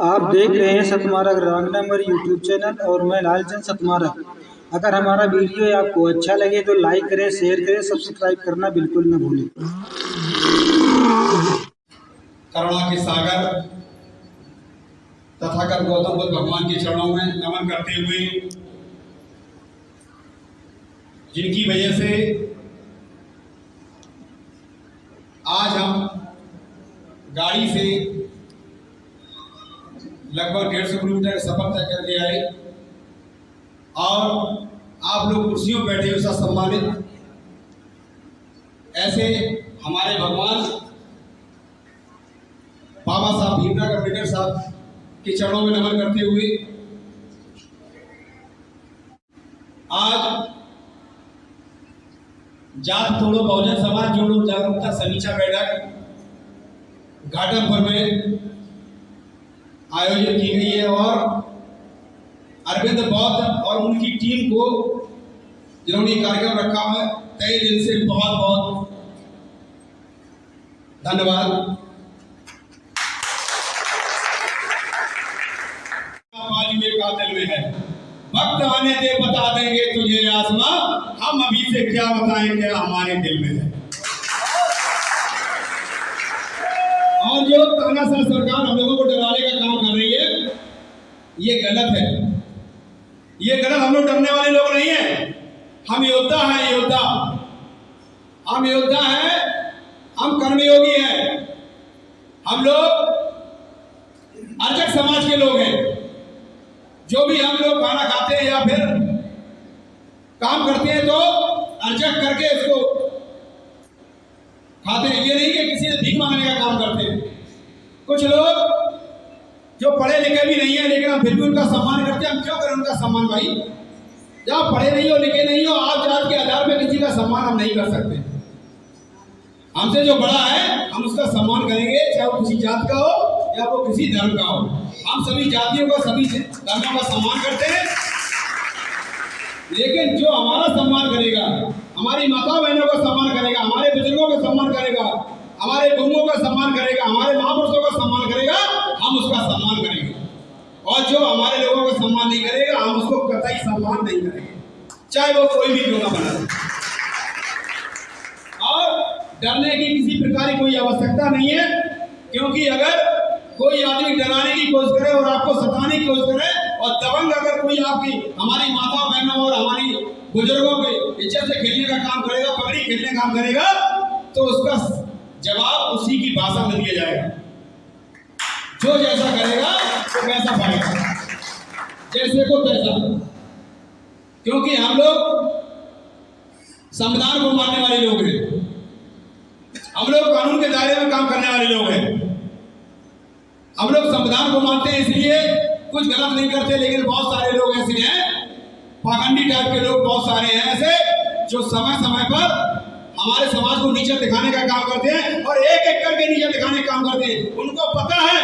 आप देख रहे हैं सतमारा ग्राम नंबर यूट्यूब चैनल और मैं लालचंद सतमारा। अगर हमारा वीडियो आपको अच्छा लगे तो लाइक करें, शेयर करें, सब्सक्राइब करना बिल्कुल न भूलें। करुणा के सागर तथागत गौतम बुद्ध भगवान के चरणों में नमन करते हुए, जिनकी वजह से आज हम गाड़ी से लगभग 150 किलोमीटर सफर तय करके आए और आप लोग कुर्सियों पर बैठे हुए सम्मानित। ऐसे हमारे भगवान बाबा साहब भीमराव अम्बेडकर साहब के चरणों में नमन करते हुए आज जात तोड़ो बहुजन समाज जोड़ो जागरूकता समीक्षा बैठक घाटमपुर में आयोजित की गई है और अरविंद बौद्ध और उनकी टीम को जिन्होंने कार्यक्रम रखा है, तहे दिल से बहुत बहुत धन्यवाद। का दिल में है, वक्त आने दे बता देंगे तुझे आसमां, हम अभी से क्या बताएं क्या हमारे दिल में है। और जो तानाशाह सरकार हम लोगों को डराने का काम कर रही है, ये गलत है, ये गलत। हम लोग डरने वाले लोग नहीं हैं, हम योद्धा हैं, योद्धा हम योद्धा हैं, हम कर्मयोगी हैं, हम लोग अर्चक समाज के लोग हैं। जो भी हम लोग खाना खाते हैं या फिर काम करते हैं तो अर्चक करके इसको खाते हैं, ये नहीं कि किसी से भीख मांगने का काम करते हैं। कुछ लोग जो पढ़े लिखे भी नहीं है लेकिन हम फिर भी उनका सम्मान करते हैं। हम क्यों करें उनका सम्मान भाई? जब आप पढ़े नहीं हो, लिखे नहीं हो, आप जात के आधार पर किसी का सम्मान हम नहीं कर सकते। हमसे जो बड़ा है हम उसका सम्मान करेंगे, चाहे वो किसी जात का हो या वो किसी धर्म का हो। हम सभी जातियों का, सभी धर्मों का सम्मान करते हैं, लेकिन जो हमारा सम्मान करेगा, हमारी माता बहनों का सम्मान करेगा, हमारे बुजुर्गों का सम्मान करेगा, हमारे गुरुओं का सम्मान करेगा, हमारे महापुरुषों का सम्मान करेगा, हम उसका सम्मान करेंगे। और जो हमारे लोगों का सम्मान नहीं करेगा, हम उसको कतई सम्मान नहीं करेंगे, चाहे वो कोई भी क्यों ना बना। और डरने की किसी प्रकार की कोई आवश्यकता नहीं है, क्योंकि अगर कोई आदमी डराने की कोशिश करे और आपको सताने की कोशिश करे और दबंग अगर कोई आपकी हमारी माता बहनों और हमारी बुजुर्गों की इज्जत से खेलने का काम करेगा, पगड़ी खेलने का काम करेगा, तो उसका जवाब उसी की भाषा में दिया जाएगा। जो जैसा करेगा वो वैसा पाएगा, जैसे को तैसा। क्योंकि हम लोग संविधान को मानने वाले लोग हैं, हम लोग कानून के दायरे में काम करने वाले लोग हैं, हम लोग संविधान को मानते हैं, इसलिए कुछ गलत नहीं करते। लेकिन बहुत सारे लोग ऐसे हैं, पाखंडी टाइप के लोग बहुत सारे हैं ऐसे, जो समय समय पर हमारे समाज को नीचे दिखाने का काम करते हैं और एक एक करके नीचे दिखाने का काम करते हैं। उनको पता है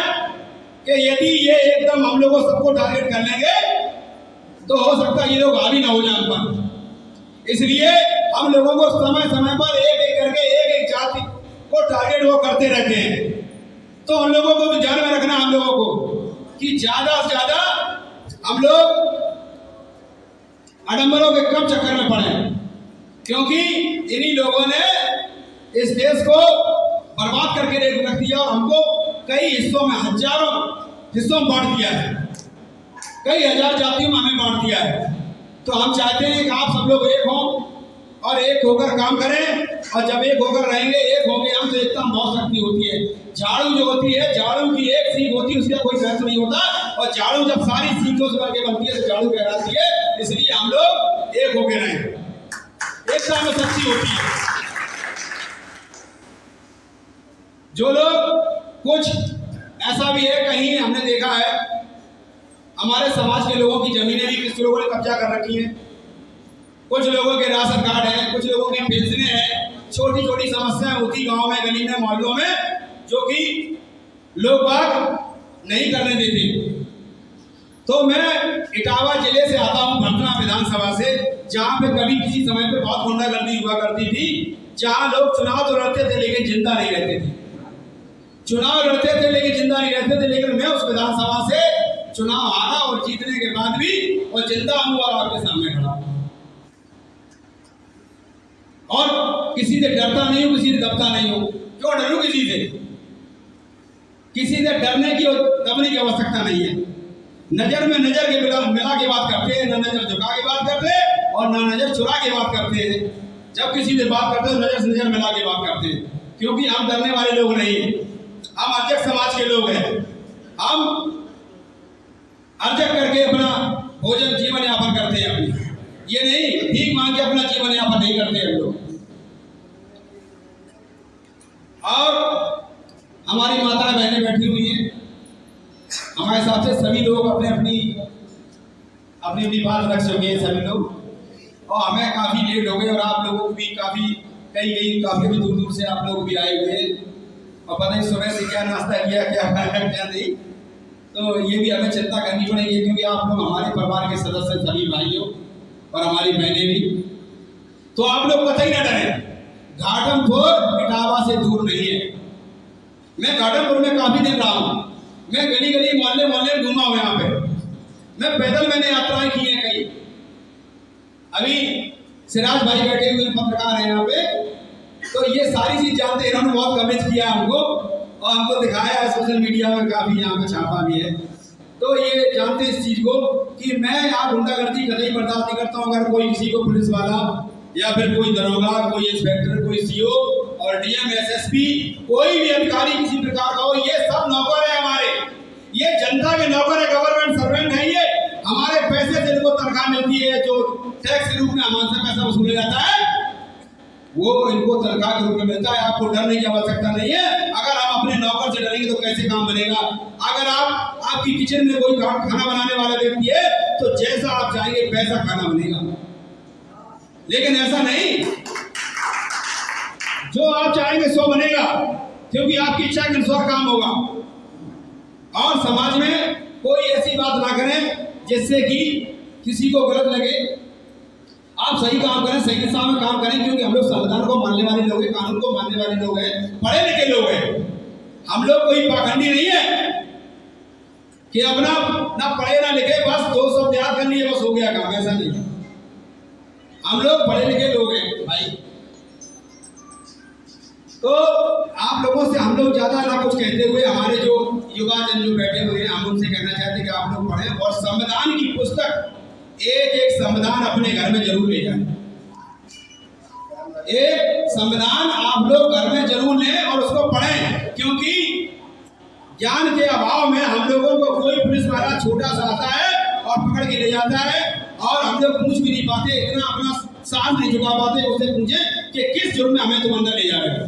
कि यदि ये एकदम हम लोगों सबको टारगेट कर लेंगे तो हो सकता है ये लोग हावी ना हो जाए पर। इसलिए हम लोगों को समय समय पर एक एक करके एक एक जाति को टारगेट वो करते रहते हैं। तो हम लोगों को भी ध्यान में रखना, हम लोगों को, कि ज्यादा से ज्यादा हम लोग आडंबरों के कम चक्कर में पड़े, क्योंकि इन्हीं लोगों ने इस देश को बर्बाद करके रख दिया और हमको कई हिस्सों में, हजारों हिस्सों में बांट दिया है, कई हजार जातियों में हमें बांट दिया है। तो हम चाहते हैं कि आप सब लोग एक हों और एक होकर काम करें, और जब एक होकर रहेंगे, एक होंगे हम, तो एकता में बहुत शक्ति होती है। झाड़ू जो होती है, झाड़ू की एक सीख होती है, उसका कोई महत्व नहीं होता, और झाड़ू जब सारी सीखों से करके बनती है तो झाड़ू कहलाती है। इसलिए हम लोग एक होकर रहें, एकता में शक्ति होती है। जो लोग, कुछ ऐसा भी है, कहीं हमने देखा है हमारे समाज के लोगों की जमीनें भी किस लोगों ने कब्जा कर रखी है, कुछ लोगों के राशन कार्ड है, कुछ लोगों की पेंशनें हैं, छोटी छोटी समस्याएं होती गांव में, गली में, मोहल्लों में, जो कि लोग बाग नहीं करने देते। तो मैं इटावा जिले से आता हूं, भरतना विधानसभा से, जहां पे कभी किसी समय पे बहुत गुंडागर्दी हुआ करती थी, जहां लोग चुनाव तो लड़ते थे लेकिन जिंदा नहीं रहते थे। चुनाव लड़ते थे लेकिन जिंदा नहीं रहते थे, लेकिन मैं उस विधानसभा से चुनाव हारा और जीतने के बाद भी और जिंदा हूं और आपके सामने खड़ा हूं। और किसी से डरता नहीं हूं, किसी से दबता नहीं हूं। क्यों डरूं किसी से? किसी से डरने की और दबने की आवश्यकता नहीं है। नजर में नजर के मिला के बात करते हैं, ना नजर झुका के बात करते हैं और ना नजर चुरा के बात करते हैं। जब किसी से बात करते हैं नजर से नजर मिला के बात करते हैं, क्योंकि हम डरने वाले लोग नहीं हैं। हम अर्जक समाज के लोग हैं। हम अर्जक करके अपना भोजन जीवन यापन करते हैं अपनी, ये नहीं भीख मांग के अपना जीवन यापन नहीं करते हम लोग। और हमारी माताएं बहनें बैठी हुई हैं, हमारे साथ से सभी लोग अपने अपनी बात रख चुके हैं सभी लोग, और हमें काफ़ी लेट हो गए और आप लोगों को भी काफ़ी काफ़ी दूर दूर से आप लोग भी आए हुए हैं और पता नहीं सुबह से क्या नाश्ता किया, क्या खाया, क्या नहीं। तो ये भी हमें चिंता करनी पड़ेगी, क्योंकि आप लोग हमारे परिवार के सदस्य सभी भाइयों और हमारी बहनें भी। तो आप लोग कतई न डरें, घाटमपुर इटावा से दूर नहीं है। मैं घाटमपुर में काफ़ी दिन रहा हूँ, मैं गली गली मोहल्ले मोहल्ले घूमा हूँ यहाँ पे, मैं पैदल मैंने यात्राएं की हैं कई। अभी सिराज भाई बैठे हुए पत्रकार हैं यहाँ पे, तो ये सारी चीज जानते हैं, इन्होंने बहुत कवरेज किया हमको और हमको दिखाया है सोशल मीडिया में, काफी यहाँ पे छापा भी है। तो ये जानते हैं इस चीज को कि मैं यहाँ गुंडागर्दी कतई बर्दाश्त नहीं करता हूँ। अगर कोई किसी को पुलिस वाला या फिर कोई दरोगा, कोई इंस्पेक्टर, कोई सीओ और डीएम, एसएसपी, कोई भी अधिकारी किसी प्रकार का हो, ये सब नौकर है हमारे, ये जनता के नौकर है, गवर्नमेंट सर्वेंट है। ये हमारे पैसे से इनको तनख्वाह मिलती है, जो टैक्स के रूप में हमसे पैसा वसूला जाता है, वो इनको तनख्वाह के रूप में मिलता है। आपको डरने की आवश्यकता नहीं है। अगर हम अपने नौकर से डरेंगे तो कैसे काम बनेगा? अगर आपकी किचन में कोई खाना बनाने वाला व्यक्ति है तो जैसा आप चाहेंगे वैसा खाना बनेगा, लेकिन ऐसा नहीं जो आप चाहेंगे सो बनेगा, क्योंकि आपकी इच्छा के अनुसार काम होगा। और समाज में कोई ऐसी बात ना करें जिससे कि किसी को गलत लगे। आप सही काम करें, सही दिशा में काम करें, क्योंकि हम लोग संविधान को मानने वाले लोग हैं, कानून को मानने वाले लोग हैं, पढ़े लिखे लोग हैं। हम लोग कोई पाखंडी नहीं है कि अपना ना पढ़े ना लिखे बस 2 शब्द याद कर लिए बस हो गया काम, ऐसा नहीं है। हम लोग पढ़े लिखे लोग हैं भाई। तो आप लोगों से हम लोग ज्यादा ना कुछ कहते हुए, हमारे जो युवा जन जो बैठे हुए हैं, हम उनसे कहना चाहते हैं कि आप लोग पढ़ें और संविधान की पुस्तक एक संविधान अपने घर में जरूर ले जाएं। एक संविधान आप लोग घर में जरूर लें और उसको पढ़ें, क्योंकि ज्ञान के अभाव में हम लोगों को कोई पुलिस वाला छोटा सा आता है और पकड़ के ले जाता है और हम लोग पूछ भी नहीं पाते, इतना अपना सांस नहीं झुका पाते उससे पूछे कि किस जुर्म में हमें तुम अंदर ले जा रहे हो।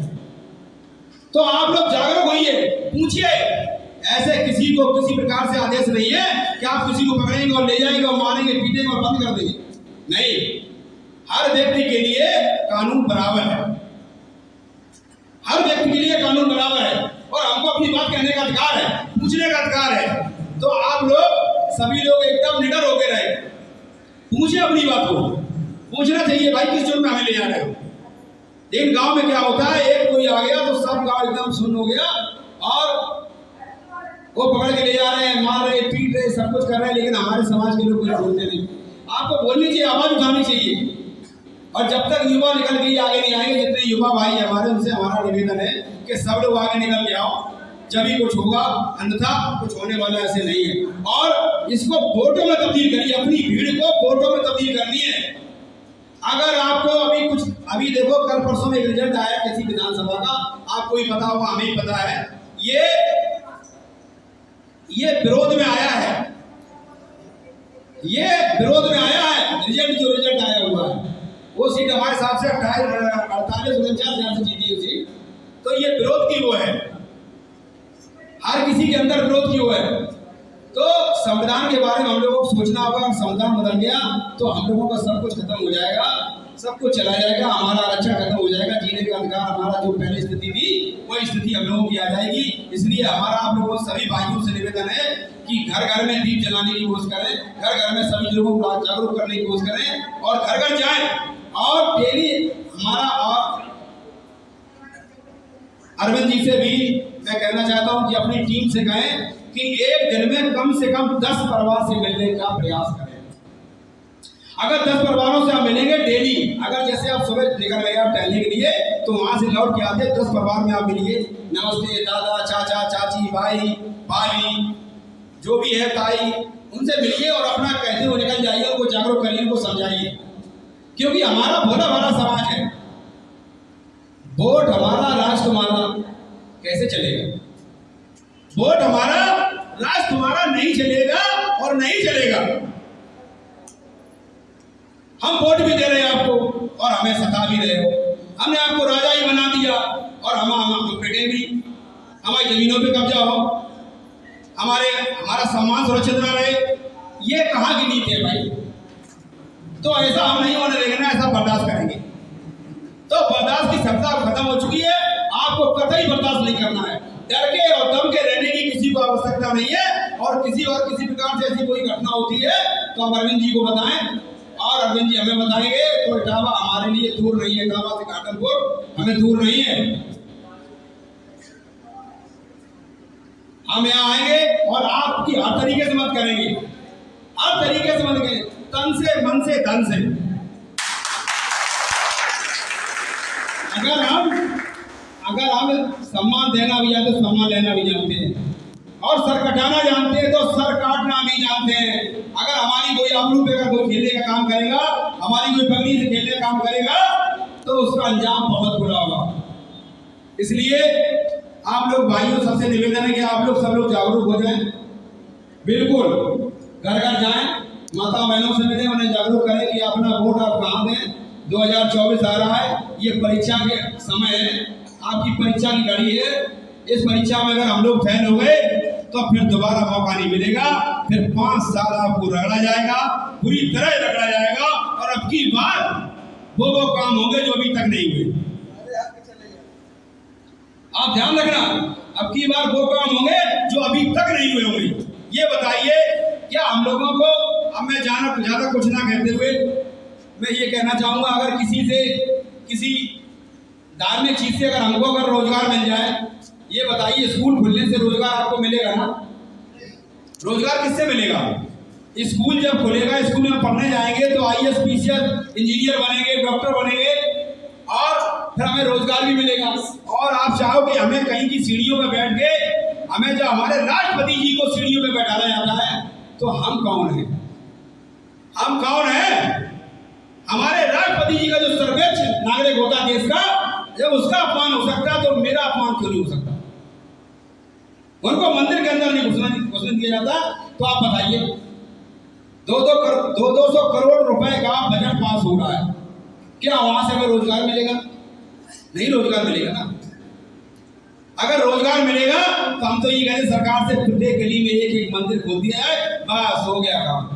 तो आप लोग जागरूक होइए, पूछिए। ऐसे किसी को किसी प्रकार से आदेश नहीं है कि आप किसी को पकड़ेंगे और ले जाएंगे और मारेंगे, पीटेंगे और बंद कर देंगे। नहीं, हर व्यक्ति के लिए कानून बराबर है, हर व्यक्ति के लिए कानून बराबर है और हमको अपनी बात कहने का अधिकार है, पूछने का अधिकार है। तो आप लोग सभी लोग एकदम निडर होकर रहे, पूछे अपनी बात को, पूछना चाहिए भाई किस जुर्म में हमें ले जा रहे हो। लेकिन गांव में क्या होता है, एक कोई आ गया तो सब गांव एकदम सुन्न हो गया और वो पकड़ के ले जा रहे हैं, मार रहे, पीट रहे, सब कुछ कर रहे हैं, लेकिन हमारे समाज के लोग कुछ बोलते नहीं। आपको बोलनी चाहिए, आवाज उठानी चाहिए। और जब तक युवा निकल के आगे नहीं आएंगे, जितने युवा भाई हमारे, उनसे हमारा निवेदन है कि सब लोग आगे निकल के आओ, जब ही कुछ होगा, अन्यथा कुछ होने वाला ऐसे नहीं है। और इसको वोटों में तब्दील करिए, अपनी भीड़ को वोटों में तब्दील करनी है। अगर आपको अभी देखो कल परसों में एक रिजल्ट आया किसी विधानसभा का, आपको ही पता होगा, हमें ही पता है, ये विरोध में आया है, ये विरोध में आया है। रिजल्ट जो रिजल्ट आया हुआ है वो सीट हमारे हिसाब से 48-49 से जीती है सीट। तो ये विरोध की वो है, हर किसी के अंदर विरोध की वो है। तो संविधान के बारे में हम लोगों को सोचना होगा। संविधान बदल गया तो हम लोगों का सब कुछ खत्म हो जाएगा, सब कुछ चला जाएगा, हमारा आरक्षण खत्म हो जाएगा, जीने का अधिकार हमारा जो पहले स्थिति थी वही स्थिति हम लोगों की आ जाएगी। इसलिए हमारा आप लोगों सभी भाइयों से निवेदन है कि घर घर में दीप जलाने की कोशिश करें, घर घर में सभी लोगों को जागरूक करने की कोशिश करें और घर घर जाएं। और डेली हमारा और अरविंद जी से भी मैं कहना चाहता हूं कि अपनी टीम से कहें कि एक दिन में कम से कम 10 परिवार से मिलने का प्रयास करें। अगर 10 परिवारों से आप मिलेंगे डेली, अगर जैसे आप सुबह निकल गए आप टहलने के लिए, तो वहां से लौट के आते 10 परिवार में आप मिलिए, नमस्ते दादा, चाचा, चाची, भाई, भाभी, जो भी है, ताई, उनसे मिलिए और अपना कहते हुए निकल जाइए, उनको जागरूक करिए, उनको समझाइए। क्योंकि हमारा भोला भाला समाज है, वोट हमारा राष्ट्र हमारा कैसे चलेगा? वोट हमारा राष्ट्र हमारा नहीं चलेगा और नहीं चलेगा। हम वोट भी दे रहे हैं आपको और हमें सता भी रहे हो। हमने आपको राजा ही बना दिया और हम पिटे भी, हमारी जमीनों पे कब्जा हो, हमारा सम्मान सुरक्षित ना रहे। ये कहाँ की नीति है भाई? तो ऐसा हम नहीं होने देंगे ना, ऐसा बर्दाश्त करेंगे। तो बर्दाश्त की सत्ता खत्म हो चुकी है, आपको कतई बर्दाश्त नहीं करना है। डर के और दम के रहने की किसी को आवश्यकता नहीं है। और किसी प्रकार से ऐसी कोई घटना होती है तो हम अरविंद जी को बताएं और अरविंद जी हमें बताएंगे। तो इटावा हमारे लिए दूर नहीं है, इटावा से घाटमपुर हमें दूर नहीं है। हम यहाँ आएंगे और आपकी हर तरीके से मदद करेंगे, हर तरीके से मदद करेंगे, तन से, मन से, धन से। अगर हम सम्मान देना भी जानते तो सम्मान लेना भी जानते हैं, और सर कटाना जानते हैं तो सर काटना भी जानते हैं। अगर हमारी कोई आबरू पे कोई खेलने का काम करेगा, हमारी कोई पगड़ी से खेलने का काम करेगा, तो उसका अंजाम बहुत बुरा होगा। इसलिए आप लोग भाइयों सबसे निवेदन है कि आप लोग सब लोग जागरूक हो जाएं। बिल्कुल घर घर जाएं, माता बहनों से मिलें, उन्हें जागरूक करें कि अपना वोट आप कहाँ दें। 2024 आ रहा है, ये परीक्षा के समय है, आपकी परीक्षा की घड़ी है। इस परीक्षा में अगर हम लोग फेल हो गए तो फिर दोबारा मौका नहीं मिलेगा। फिर 5 साल आपको रगड़ा जाएगा, पूरी तरह रगड़ा जाएगा, और अब की बार वो काम होंगे जो अभी तक नहीं हुए। आप ध्यान रखना, अब की बार वो काम होंगे जो अभी तक नहीं हुए होंगे। ये बताइए क्या हम लोगों को, अब मैं ज्यादा कुछ ना कहते हुए मैं ये कहना चाहूंगा, अगर किसी से किसी धार्मिक चीज से अगर हमको अगर रोजगार मिल जाए, ये बताइए स्कूल खुलने से रोजगार आपको मिलेगा ना? रोजगार किससे मिलेगा? स्कूल जब खुलेगा, स्कूल में पढ़ने जाएंगे तो IAS, PCS, इंजीनियर बनेंगे, डॉक्टर बनेंगे, और फिर हमें रोजगार भी मिलेगा। और आप चाहो कि हमें कहीं की सीढ़ियों में बैठ के, हमें जब हमारे राष्ट्रपति जी को सीढ़ियों में बैठाया जाता है, तो हम कौन हैं? हम कौन हैं? हमारे राष्ट्रपति जी का जो सर्वोच्च नागरिक होता है देश का, जब उसका अपमान हो सकता है तो मेरा अपमान क्यों नहीं हो सकता? उनको मंदिर के अंदर नहीं घुसने दिया जाता। तो आप बताइए, 200 करोड़ रुपए का बजट पास हो रहा है, क्या वहां से हमें रोजगार मिलेगा? नहीं रोजगार मिलेगा ना। अगर रोजगार मिलेगा तो हम तो ये कहते सरकार से प्रत्येक गली में एक मंदिर खोल दिया है, बस हो गया काम,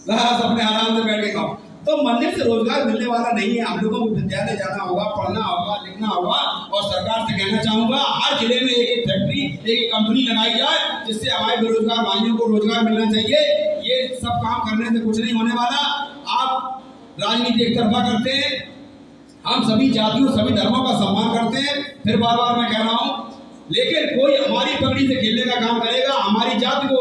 बस अपने आराम से बैठ के खाओ। तो मंदिर से रोजगार मिलने वाला नहीं है। हम लोगों को विद्यालय जाना होगा, पढ़ना होगा, लिखना होगा। और सरकार से कहना चाहूंगा, हर जिले में एक फैक्ट्री, एक कंपनी लगाई जाए, जिससे हमारे बेरोजगार भाइयों को रोजगार मिलना चाहिए। ये सब काम करने से कुछ नहीं होने वाला। आप राजनीति एक तरफा करते हैं, हम सभी जातियों, सभी धर्मों का सम्मान करते हैं। फिर बार बार मैं कह रहा हूँ, लेकिन कोई हमारी पगड़ी से खेलने का काम करेगा, हमारी जाति को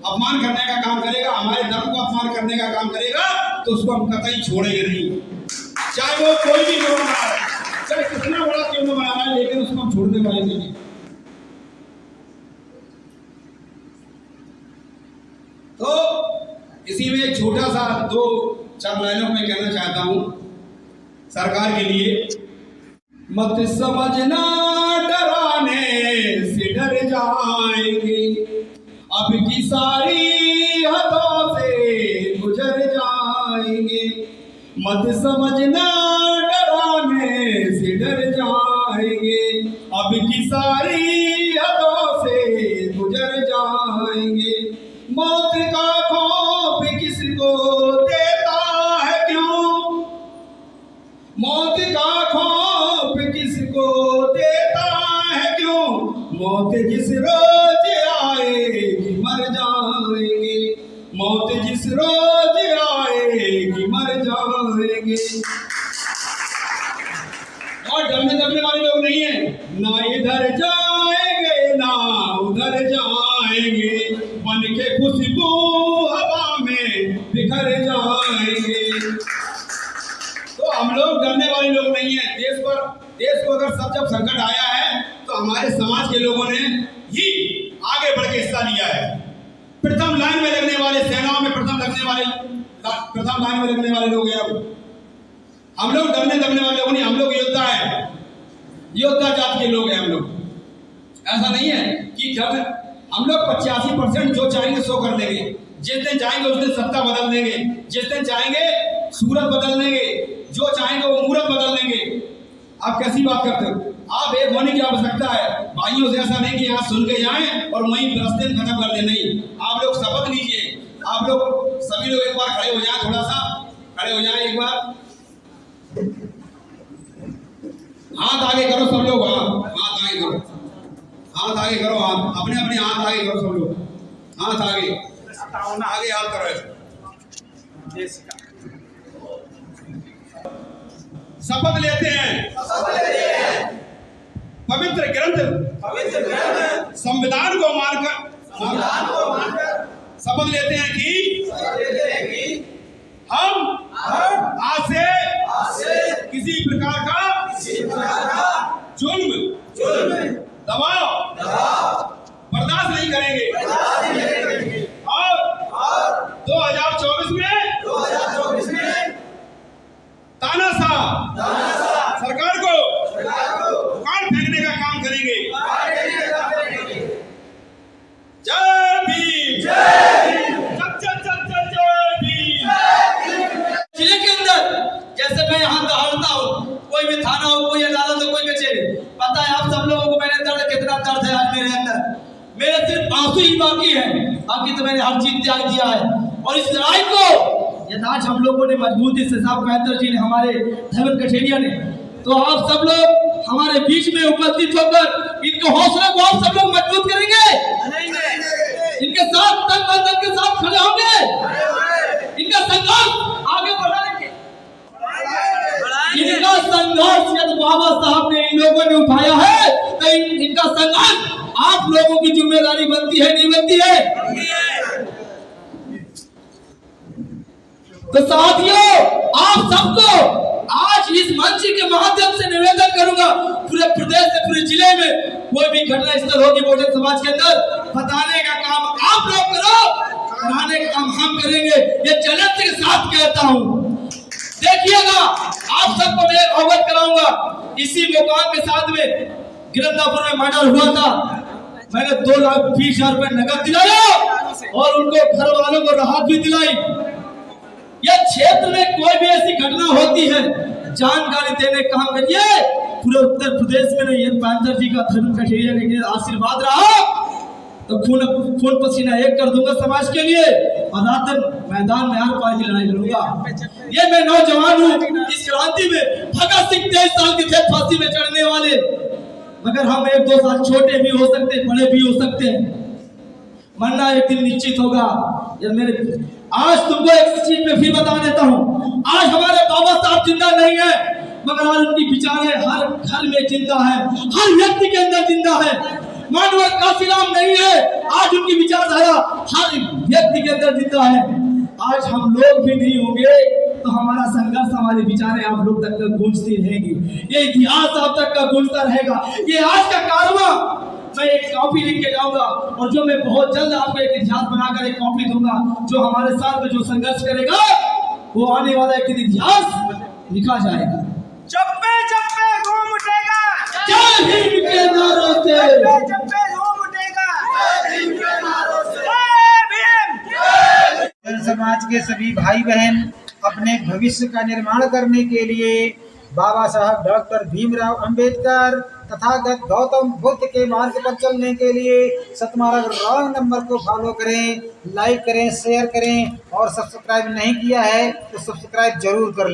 अपमान करने का काम करेगा, हमारे धर्म को अपमान करने का काम करेगा, तो उसको हम कतई छोड़ेंगे नहीं। चाहे वो कोई भी क्यों बना रहा है, चाहे कितना बड़ा क्यों न बना रहा है, लेकिन उसको हम छोड़ने वाले नहीं। तो इसी में एक छोटा सा 2-4 लाइनों में कहना चाहता हूं सरकार के लिए, मत समझना डराने से डर जाएंगे, अब की सारी हदों से गुजर जाएंगे। मत समझना डराने से डर जाएंगे, अब की सारी हदों से गुजर जाएंगे। मौत का खौफ किसको देता है क्यों? मौत का खौफ किसको देता है क्यों? मौत जिस रोज आएगी मर जाएंगे, मौत जिस रोज आएगी मर जाएंगे। और डरने वाले लोग नहीं है, ना इधर जा जाएंगे, बन के खुशबू हवा में बिखर जाएंगे। तो हम लोग डरने वाले लोग नहीं हैं। देश को अगर जब संकट आया है तो हमारे समाज के लोगों ने ही आगे बढ़ के हिस्सा लिया है। प्रथम लाइन में लगने वाले, सेनाओं में प्रथम लाइन में लगने वाले लोग हैं। अब हम लोग डरने दबने वाले लोग नहीं, हम लोग योद्धा हैं, योद्धा जात के लोग हैं हम लोग। ऐसा नहीं है कि जब हम लोग 85% जो चाहेंगे सो कर लेंगे, जिस दिन चाहेंगे उस दिन सत्ता बदल देंगे, जिस दिन चाहेंगे सूरत बदल देंगे, जो चाहेंगे वो मूरत बदल देंगे। आप कैसी बात करते हो? आप एक होने की आवश्यकता है भाइयों से। ऐसा नहीं कि यहाँ सुन के जाएं और वहीं रास्ते में खत्म कर दे, नहीं। आप लोग शपथ लीजिए, आप लोग सभी लोग एक बार खड़े हो जाएं, थोड़ा सा खड़े हो जाएं एक बार, हाथ आगे करो सब लोग, हाथ आगे करो, हाथ आगे करो, हाथ अपने अपने हाथ आगे करो सब लोग, हाथ आगे हाथ करो। शपथ लेते हैं पवित्र ग्रंथ संविधान को मानकर शपथ लेते हैं कि हम आज से किसी प्रकार का जुल्म दबाव बर्दाश्त नहीं करेंगे और 2024 में तानाशाह सरकार को उखाड़ फेंकने का काम करेंगे। जय भीम, जय भीम। जिले के अंदर जैसे मैं यहाँ दौड़ता हूँ, कोई भी थाना हो, कोई अदालत हो, कोई कचहरी, पता है आप सब लोगों को मैंने कितना दर्द है आज मेरे अंदर। मेरे सिर्फ आंसू ही बाकी है, बाकी तो मैंने हर चीज त्याग दिया है। और इस लड़ाई को यदि आज हम लोगों ने मजबूती से, साहब कैंतर जी ने, हमारे धर्म कठेरिया ने, तो आप सब लोग हमारे बीच में उपस्थित होकर इनके हौसले को आप सब लोग मजबूत करेंगे, इनके साथ तन मन के साथ खड़े होंगे, इनका संघर्ष आगे बढ़ाएंगे। इनका संघर्ष यदि बाबा साहब ने, इन लोगों ने उठाया है तो इनका संघर्ष आप लोगों की जिम्मेदारी बनती है, नहीं बनती है? तो साथियों, आप सबको आज इस मंच के माध्यम से निवेदन करूंगा, पूरे प्रदेश से, पूरे जिले में कोई भी घटना स्थल होगी बहुजन समाज के अंदर, बताने का काम आप लोग करो, कराने का काम हम करेंगे। ये चैलेंज के साथ कहता हूँ। देखिएगा, आप सबको मैं अवगत कराऊंगा, इसी मुकाम के साथ में गिरफ्तार में मर्डर हुआ था, मैंने 2,20,000 रुपए नकद दिलाया और उनको घर वालों को राहत भी दिलाई। यह क्षेत्र में कोई भी ऐसी घटना होती है, जानकारी देने का काम करिए। पूरे उत्तर प्रदेश में नहीं, कैंतर जी का, धर्म कठेरिया का आशीर्वाद रहा तो खून पसीना एक कर दूंगा समाज के लिए, और रात मैदान में हर पार की लड़ाई लड़ूंगा। ये मैं नौजवान हूँ, इस क्रांति में भगत सिंह 23 साल के थे फांसी में चढ़ने वाले, मगर हम 1-2 साल छोटे भी हो सकते, बड़े भी हो सकते हैं, मरना एक दिन निश्चित होगा। ये मेरे आज तुमको एक चीज पे फिर बता देता हूँ, आज हमारे बाबा साहब जिंदा नहीं है, मगर आज उनकी विचारें हर घर में जिंदा है, हर व्यक्ति के अंदर जिंदा है। मानव काशीराम नहीं है, आज उनकी विचारधारा हर व्यक्ति के अंदर जिंदा है। आज हम लोग भी नहीं होंगे तो हमारा संघर्ष, हमारे विचारें आप लोग तक गूंजती रहेगी, ये इतिहास आप तक का गूंजता रहेगा। ये आज का कारवां मैं एक कॉपी लिख के जाऊंगा, और जो मैं बहुत जल्द आपको एक इतिहास बनाकर एक कॉपी दूंगा, जो हमारे साथ में जो संघर्ष करेगा वो आने वाला एक इतिहास लिखा जाएगा। चप्पे चप्पे घूम उठेगा, जय भीम के नारों से, चप्पे चप्पे घूम उठेगा, जय भीम के नारों से, जय भीम। जन समाज के सभी भाई बहन अपने भविष्य का निर्माण करने के लिए बाबा साहब डॉक्टर भीमराव अंबेडकर तथागत गौतम बुद्ध के मार्ग पर चलने के लिए सतमार्ग रॉन्ग नंबर को फॉलो करें, लाइक करें, शेयर करें, और सब्सक्राइब नहीं किया है तो सब्सक्राइब जरूर करें।